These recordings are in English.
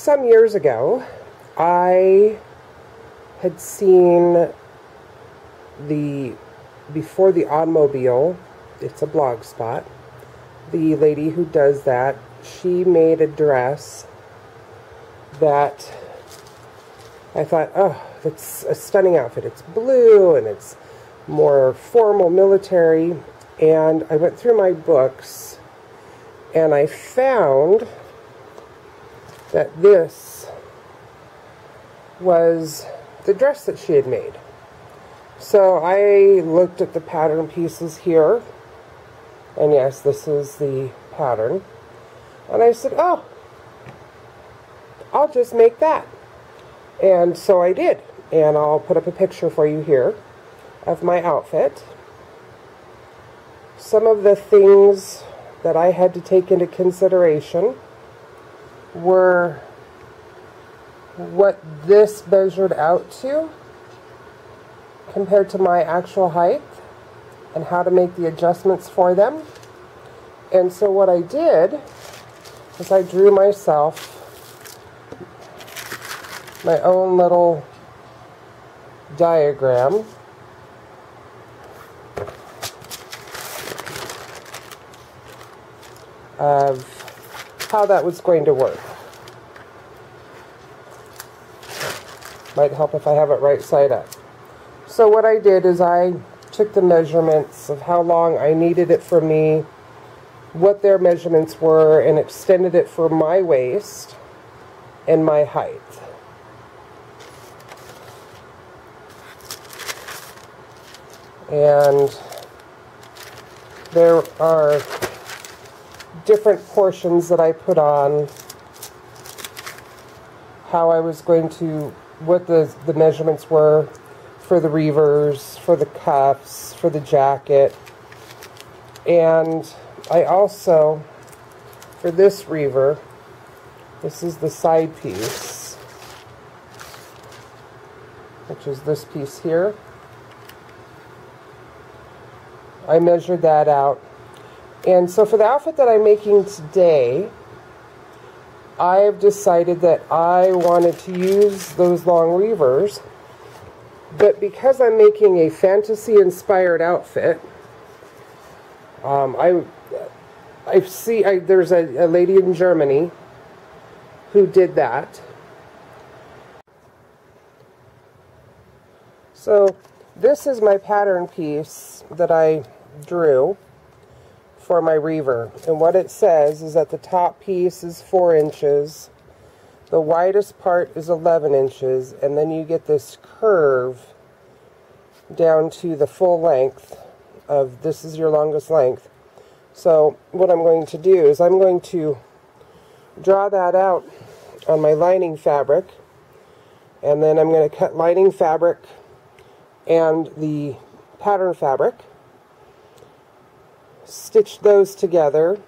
some years ago, I had seen Before the Automobile, it's a blog spot, the lady who does that, she made a dress that I thought, oh, it's a stunning outfit. It's blue and it's more formal military. And I went through my books and I found that this was the dress that she had made. So I looked at the pattern pieces here, and yes, this is the pattern, and I said, oh, I'll just make that. And so I did, and I'll put up a picture for you here of my outfit. Some of the things that I had to take into consideration were what this measured out to compared to my actual height and how to make the adjustments for them. And so what I did is I drew myself my own little diagram of how that was going to work. Might help if I have it right side up. So what I did is I took the measurements of how long I needed it for me, what their measurements were, and extended it for my waist and my height. And there are different portions that I put on, how I was going to, what the measurements were for the reavers, for the cuffs, for the jacket. And I also, for this reaver, this is the side piece, which is this piece here. I measured that out. And so for the outfit that I'm making today, I've decided that I wanted to use those long reavers, but because I'm making a fantasy-inspired outfit, there's a lady in Germany who did that. So this is my pattern piece that I drew for my reaver, and what it says is that the top piece is 4 inches, the widest part is 11 inches, and then you get this curve down to the full length of, this is your longest length. So what I'm going to do is I'm going to draw that out on my lining fabric, and then I'm going to cut lining fabric and the pattern fabric, stitch those together.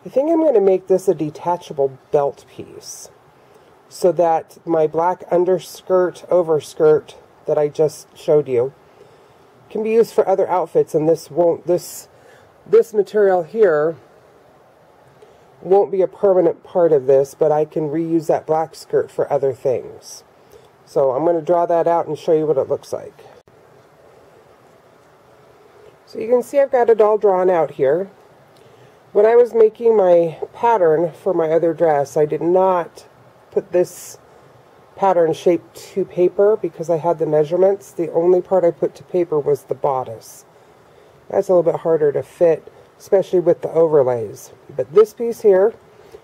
I think I'm going to make this a detachable belt piece so that my black underskirt, overskirt that I just showed you can be used for other outfits, and this material here won't be a permanent part of this, but I can reuse that black skirt for other things. So I'm going to draw that out and show you what it looks like. So you can see I've got it all drawn out here. When I was making my pattern for my other dress, I did not put this pattern shape to paper because I had the measurements. The only part I put to paper was the bodice. That's a little bit harder to fit, especially with the overlays. But this piece here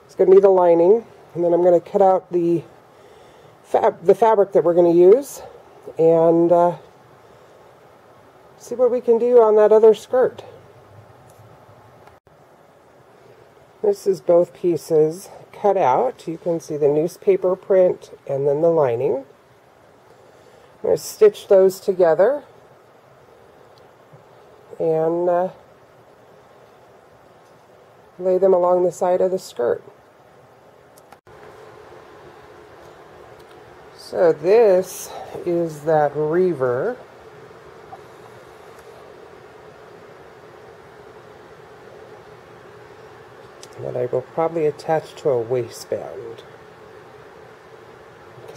is going to be the lining, and then I'm going to cut out the fabric that we're going to use, and see what we can do on that other skirt. This is both pieces cut out. You can see the newspaper print and then the lining. I'm going to stitch those together and lay them along the side of the skirt. So this is that reaver. That I will probably attach to a waistband.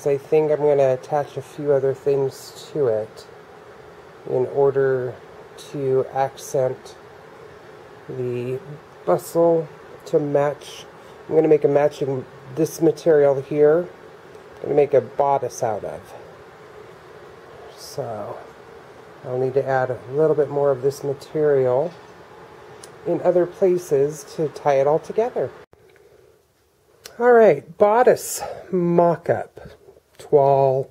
because I think I'm going to attach a few other things to it in order to accent the bustle to match. I'm going to make a matching this material here. I'm going to make a bodice out of. So I'll need to add a little bit more of this material in other places to tie it all together. Alright, bodice mock-up, toile,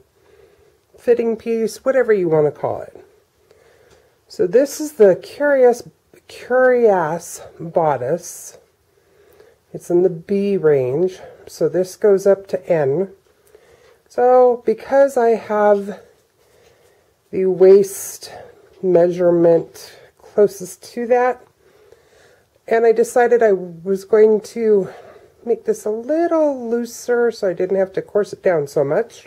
fitting piece, whatever you want to call it. So this is the Cuirass Bodice. It's in the B range, so this goes up to N. So because I have the waist measurement closest to that, and I decided I was going to make this a little looser so I didn't have to course it down so much,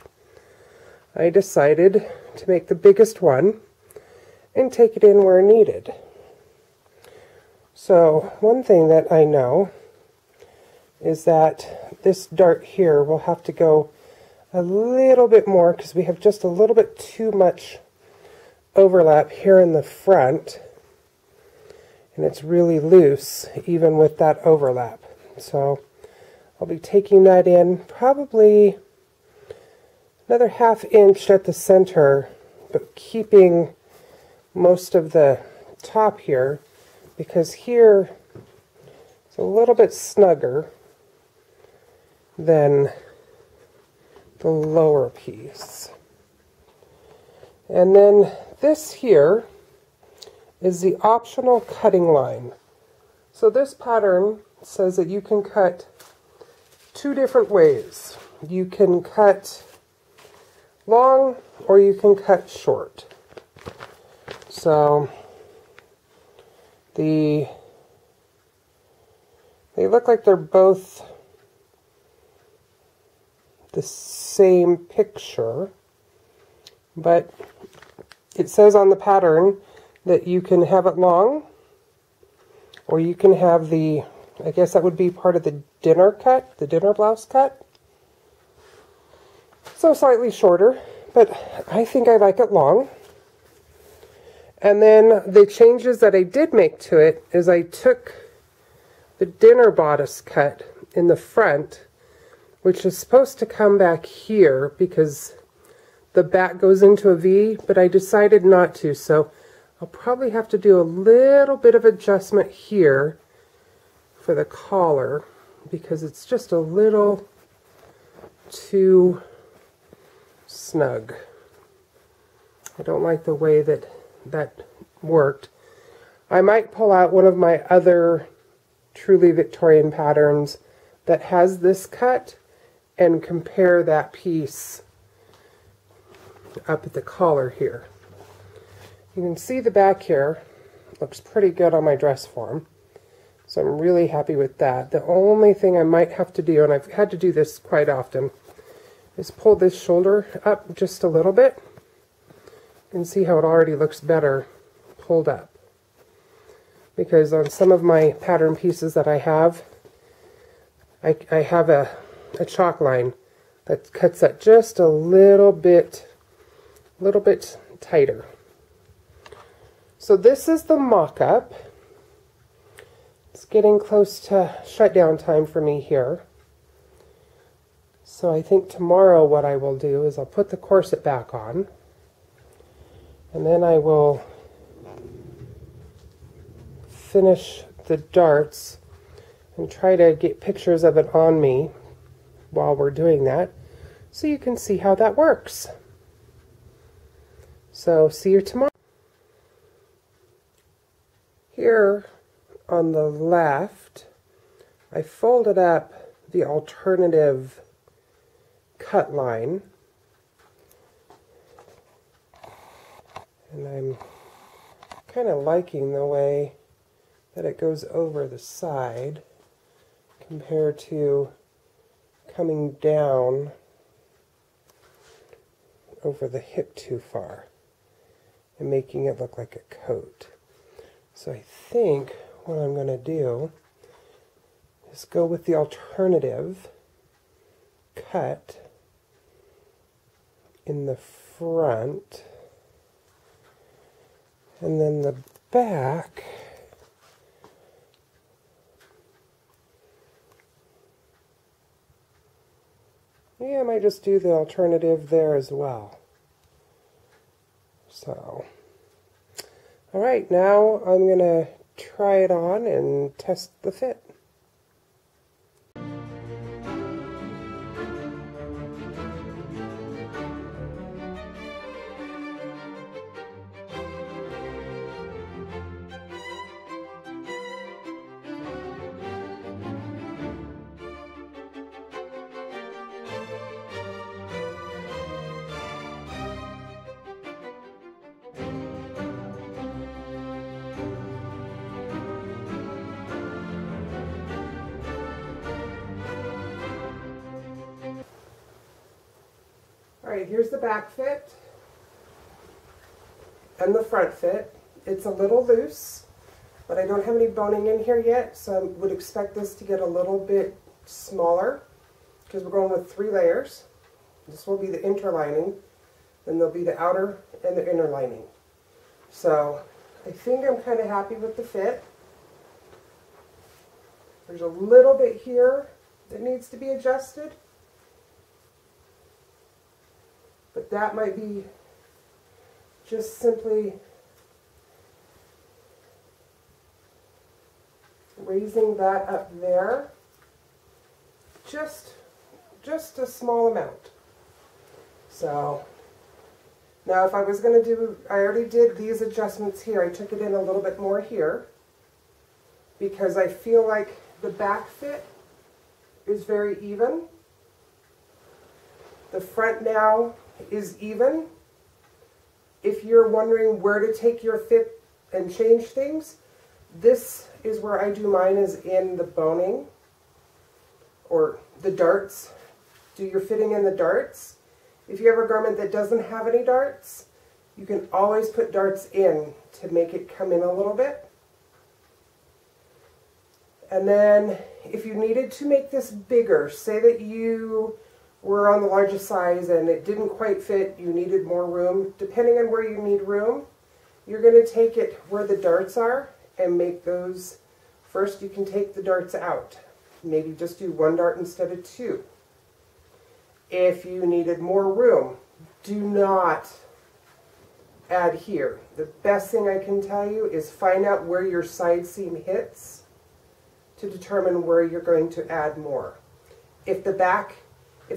I decided to make the biggest one and take it in where needed. So one thing that I know is that this dart here will have to go a little bit more because we have just a little bit too much overlap here in the front, and it's really loose even with that overlap. So I'll be taking that in probably another ½ inch at the center, but keeping most of the top here, because here it's a little bit snugger than the lower piece. And then this here is the optional cutting line. So this pattern says that you can cut two different ways. You can cut long or you can cut short. So they look like they're both the same picture, but it says on the pattern that you can have it long, or you can have the, I guess that would be part of the dinner cut, the dinner blouse cut. So slightly shorter, but I think I like it long. And then the changes that I did make to it is I took the dinner bodice cut in the front, which is supposed to come back here because the back goes into a V, but I decided not to, so I'll probably have to do a little bit of adjustment here for the collar because it's just a little too snug. I don't like the way that worked. I might pull out one of my other truly Victorian patterns that has this cut and compare that piece up at the collar here. You can see the back here looks pretty good on my dress form, so I'm really happy with that. The only thing I might have to do, and I've had to do this quite often, is pull this shoulder up just a little bit. You can see how it already looks better pulled up, because on some of my pattern pieces that I have a chalk line that cuts that just a little bit tighter. So this is the mock-up. It's getting close to shutdown time for me here. So I think tomorrow what I will do is I'll put the corset back on, and then I will finish the darts and try to get pictures of it on me while we're doing that, so you can see how that works. So see you tomorrow. Here on the left, I folded up the alternative cut line, and I'm kind of liking the way that it goes over the side compared to coming down over the hip too far and making it look like a coat. So I think what I'm going to do is go with the alternative cut in the front, and then the back yeah, I might just do the alternative there as well. So, all right, now I'm going to try it on and test the fit. Alright, here's the back fit and the front fit. It's a little loose, but I don't have any boning in here yet, so I would expect this to get a little bit smaller because we're going with 3 layers. This will be the interlining, then there'll be the outer and the inner lining. So I think I'm kind of happy with the fit. There's a little bit here that needs to be adjusted, but that might be just simply raising that up there, just a small amount. So now if I was going to do, I already did these adjustments here. I took it in a little bit more here because I feel like the back fit is very even. The front now is even. If you're wondering where to take your fit and change things, this is where I do mine, is in the boning or the darts. Do your fitting in the darts. If you have a garment that doesn't have any darts, you can always put darts in to make it come in a little bit. And then if you needed to make this bigger, say that you were on the largest size and it didn't quite fit, you needed more room, depending on where you need room, you're going to take it where the darts are and make those. First you can take the darts out. Maybe just do 1 dart instead of 2. If you needed more room, do not add here. The best thing I can tell you is find out where your side seam hits to determine where you're going to add more. If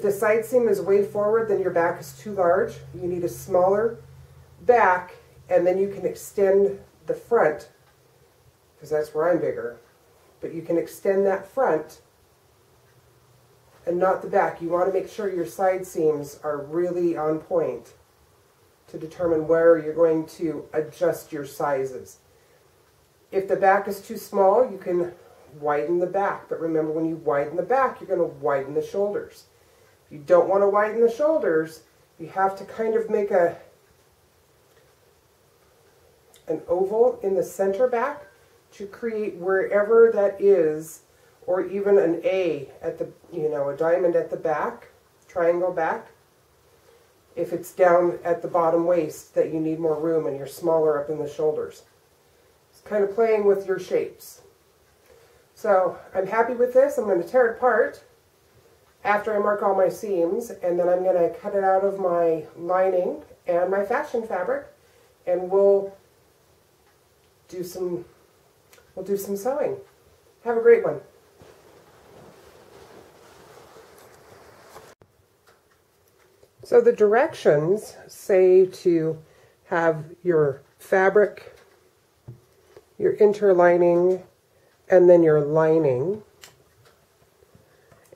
the side seam is way forward, then your back is too large. You need a smaller back, and then you can extend the front, because that's where I'm bigger. But you can extend that front and not the back. You want to make sure your side seams are really on point to determine where you're going to adjust your sizes. If the back is too small, you can widen the back. But remember, when you widen the back, you're going to widen the shoulders. If you don't want to widen the shoulders, you have to kind of make an oval in the center back to create wherever that is, or even an A at the, a diamond at the back, triangle back. If it's down at the bottom waist that you need more room and you're smaller up in the shoulders. It's kind of playing with your shapes. So I'm happy with this. I'm going to tear it apart after I mark all my seams, and then I'm going to cut it out of my lining and my fashion fabric, and we'll do some sewing. Have a great one. So the directions say to have your fabric, your interlining, and then your lining.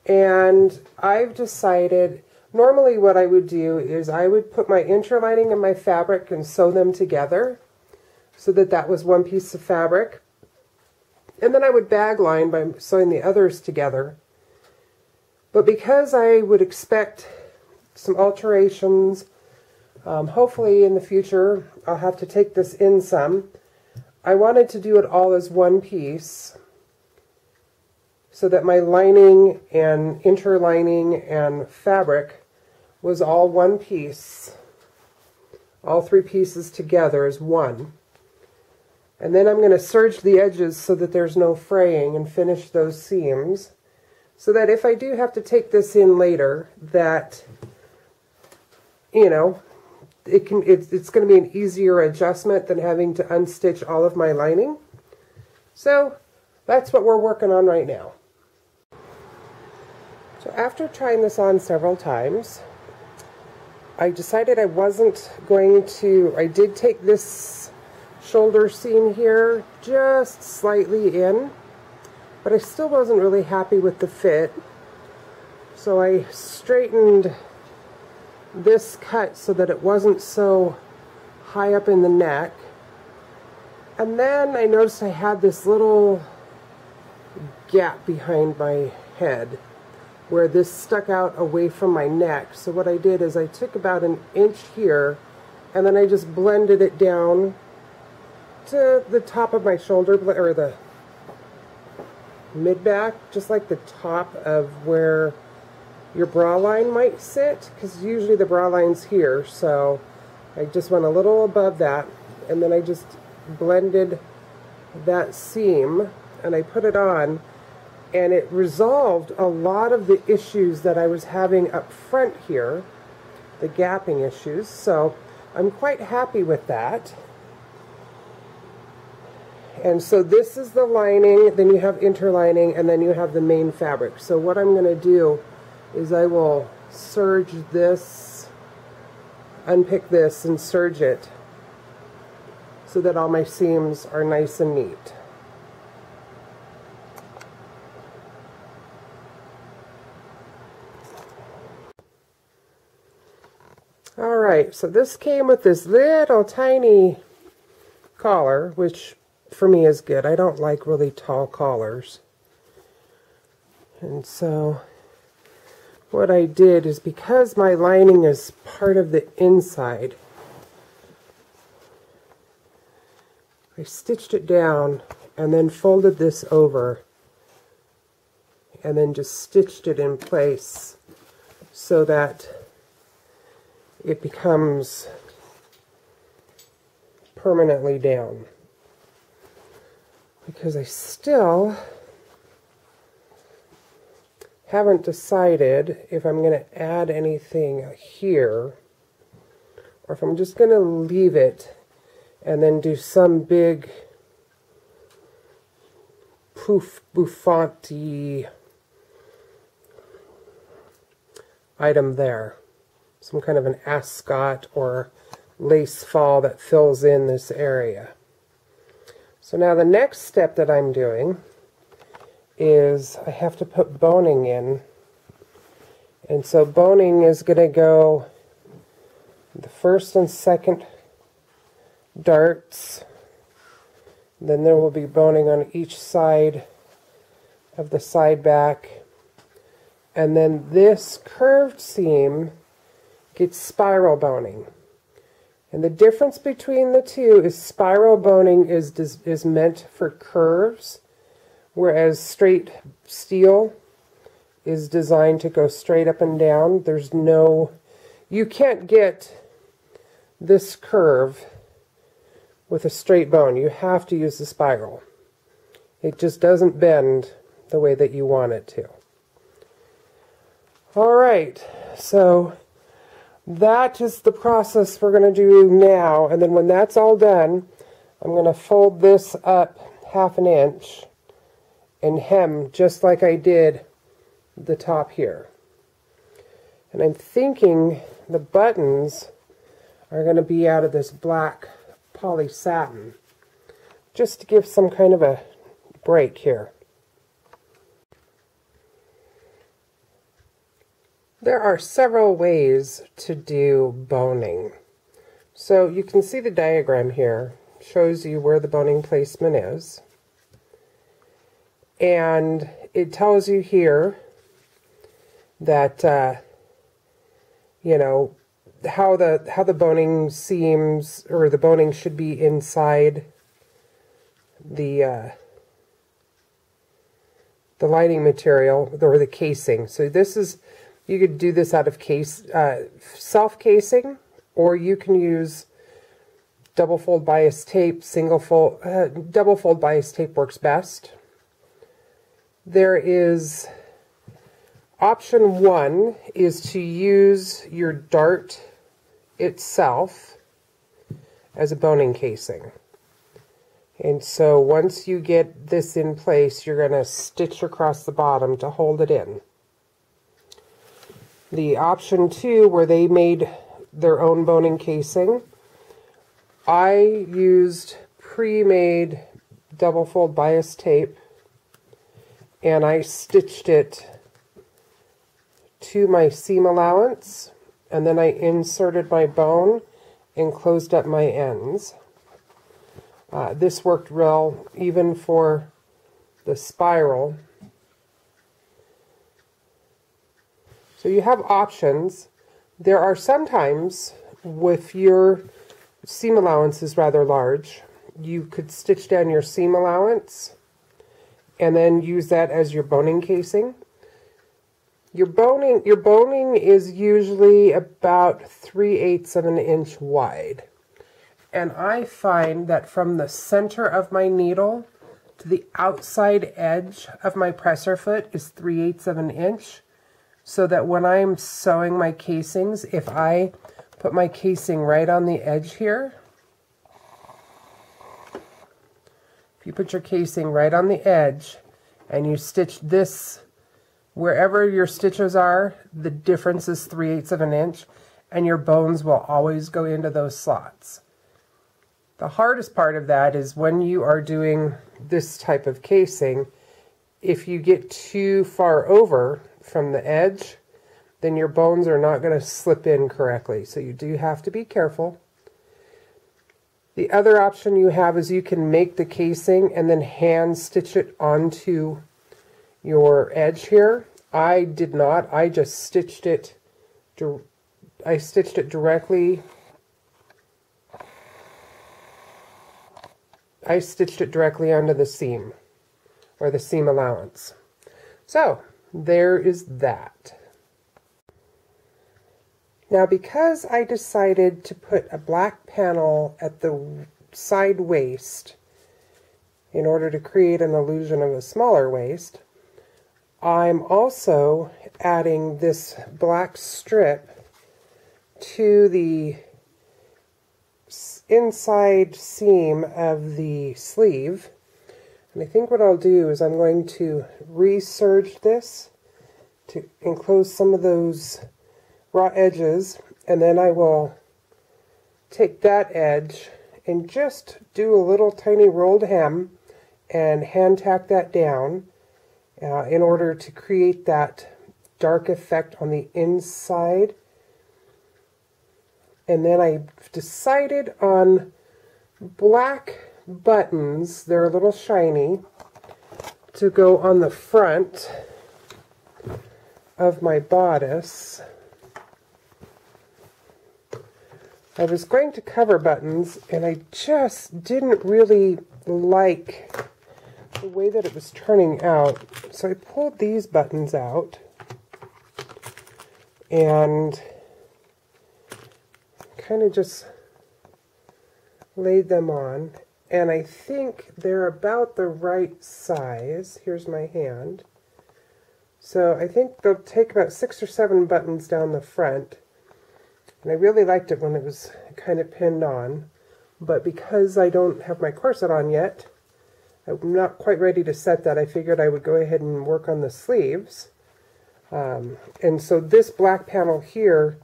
And I've decided, normally what I would do is I would put my interlining and my fabric and sew them together so that that was one piece of fabric. And then I would bag line by sewing the others together. But because I would expect some alterations, hopefully in the future I'll have to take this in some, I wanted to do it all as one piece so that my lining and interlining and fabric was all one piece. All three pieces together is one. And then I'm going to serge the edges so that there's no fraying and finish those seams, so that if I do have to take this in later, that, you know, it's going to be an easier adjustment than having to unstitch all of my lining. So that's what we're working on right now. So after trying this on several times, I decided I wasn't going to, I did take this shoulder seam here just slightly in, but I still wasn't really happy with the fit. So I straightened this cut so that it wasn't so high up in the neck. And then I noticed I had this little gap behind my head where this stuck out away from my neck. So what I did is I took about an inch here, and then I just blended it down to the top of my shoulder, or the mid-back, just like the top of where your bra line might sit, because usually the bra line's here. So I just went a little above that, and then I just blended that seam, and I put it on, and it resolved a lot of the issues that I was having up front here, the gapping issues. So I'm quite happy with that. And so this is the lining, then you have interlining, and then you have the main fabric. So what I'm going to do is I will serge this, unpick this and serge it so that all my seams are nice and neat. Alright, so this came with this little tiny collar, which for me is good. I don't like really tall collars. And so what I did is, because my lining is part of the inside, I stitched it down and then folded this over and then just stitched it in place so that it becomes permanently down. Because I still haven't decided if I'm going to add anything here or if I'm just going to leave it and then do some big poof bouffant-y item there. Some kind of an ascot or lace fall that fills in this area. So now the next step that I'm doing is I have to put boning in. And so boning is going to go the first and second darts. Then there will be boning on each side of the side back. And then this curved seam gets spiral boning. And the difference between the two is spiral boning is meant for curves, whereas straight steel is designed to go straight up and down. There's no, you can't get this curve with a straight bone. You have to use the spiral. It just doesn't bend the way that you want it to. All right, so that is the process we're going to do now, and then when that's all done, I'm going to fold this up 1/2 inch and hem just like I did the top here. And I'm thinking the buttons are going to be out of this black poly satin, just to give some kind of a break here. There are several ways to do boning. So you can see the diagram here. It shows you where the boning placement is. And it tells you here that, you know, how the boning seams, or the boning should be inside the lining material, or the casing. So this is, You could do this out of self-casing, or you can use double fold bias tape. Double fold bias tape works best. There is option 1 is to use your dart itself as a boning casing. And so once you get this in place, you're going to stitch across the bottom to hold it in. The option 2, where they made their own boning casing, I used pre-made double fold bias tape, and I stitched it to my seam allowance, and then I inserted my bone and closed up my ends. This worked well even for the spiral. So you have options. There are sometimes, if your seam allowance is rather large, you could stitch down your seam allowance and then use that as your boning casing. Your boning is usually about 3/8 of an inch wide. And I find that from the center of my needle to the outside edge of my presser foot is 3/8 of an inch. So that when I'm sewing my casings, if I put my casing right on the edge here, if you put your casing right on the edge and you stitch this wherever your stitches are, the difference is 3/8 of an inch, and your bones will always go into those slots. The hardest part of that is when you are doing this type of casing, if you get too far over from the edge, then your bones are not going to slip in correctly. So you do have to be careful. The other option you have is you can make the casing and then hand stitch it onto your edge here. I did not. I just stitched it. I stitched it directly. I stitched it directly onto the seam, or the seam allowance. So there is that. Now, because I decided to put a black panel at the side waist in order to create an illusion of a smaller waist, I'm also adding this black strip to the inside seam of the sleeve. And I think what I'll do is I'm going to reserge this to enclose some of those raw edges, and then I will take that edge and just do a little tiny rolled hem and hand tack that down in order to create that dark effect on the inside. And then I decided on black buttons, they're a little shiny, to go on the front of my bodice. I was going to cover buttons, and I just didn't really like the way that it was turning out. So I pulled these buttons out and kind of just laid them on. And I think they're about the right size. Here's my hand. So I think they'll take about 6 or 7 buttons down the front. And I really liked it when it was kind of pinned on, but because I don't have my corset on yet, I'm not quite ready to set that. I figured I would go ahead and work on the sleeves. And so this black panel here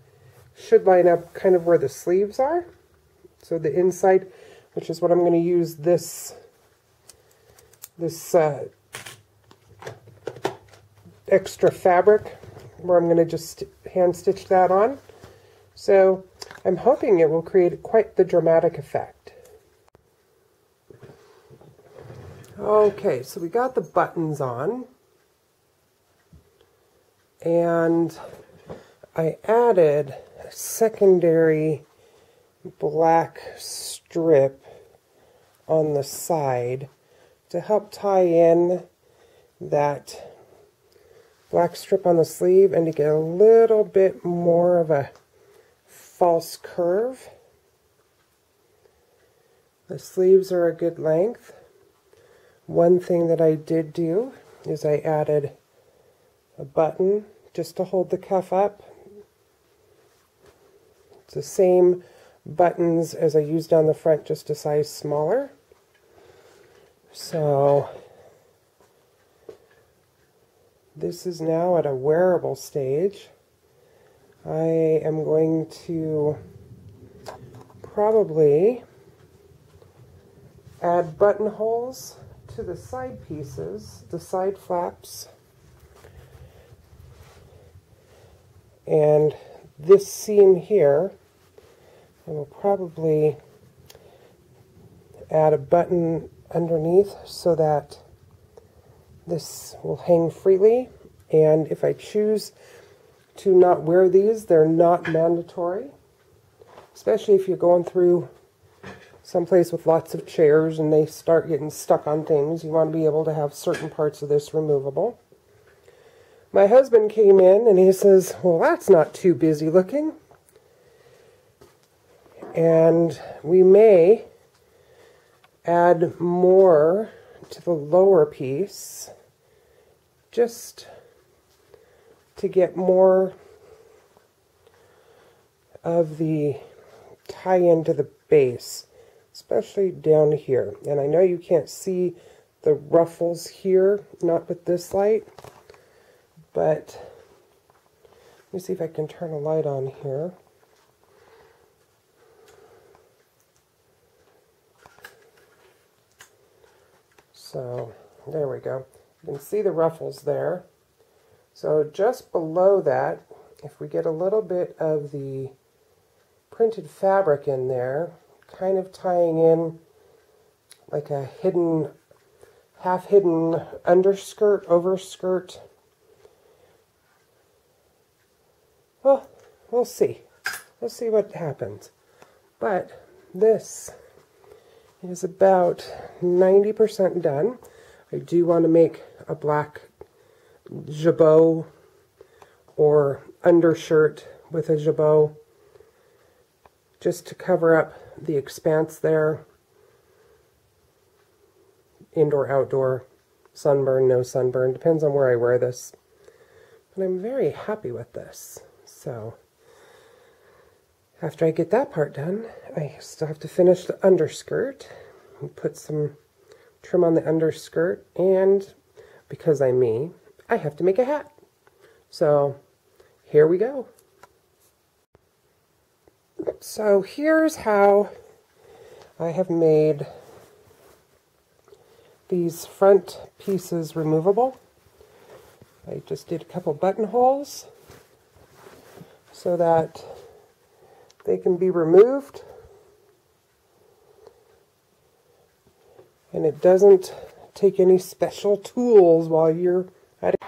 should line up kind of where the sleeves are. So the inside, which is what I'm going to use this extra fabric, where I'm going to just hand stitch that on. So I'm hoping it will create quite the dramatic effect. Okay, so we got the buttons on, and I added a secondary black strip on the side to help tie in that black strip on the sleeve, and to get a little bit more of a false curve. The sleeves are a good length. One thing that I did do is I added a button just to hold the cuff up. It's the same buttons as I used on the front, just a size smaller. So this is now at a wearable stage. I am going to probably add buttonholes to the side pieces, the side flaps, and this seam here, I will probably add a button underneath so that this will hang freely. And if I choose to not wear these, they're not mandatory, especially if you're going through someplace with lots of chairs and they start getting stuck on things. You want to be able to have certain parts of this removable. My husband came in and he says, well, that's not too busy looking. And we may add more to the lower piece just to get more of the tie-in to the base, especially down here. And I know you can't see the ruffles here, not with this light, but let me see if I can turn a light on here. So there we go. You can see the ruffles there. So just below that, if we get a little bit of the printed fabric in there, kind of tying in like a hidden, half-hidden underskirt, overskirt. Well, we'll see. We'll see what happens. But this is about 90% done. I do want to make a black jabot or undershirt with a jabot just to cover up the expanse there. Indoor, outdoor, sunburn, no sunburn, depends on where I wear this. But I'm very happy with this. So after I get that part done, I still have to finish the underskirt and put some trim on the underskirt, and because I'm me, I have to make a hat. So here we go. So here's how I have made these front pieces removable. I just did a couple buttonholes so that they can be removed and it doesn't take any special tools while you're at it.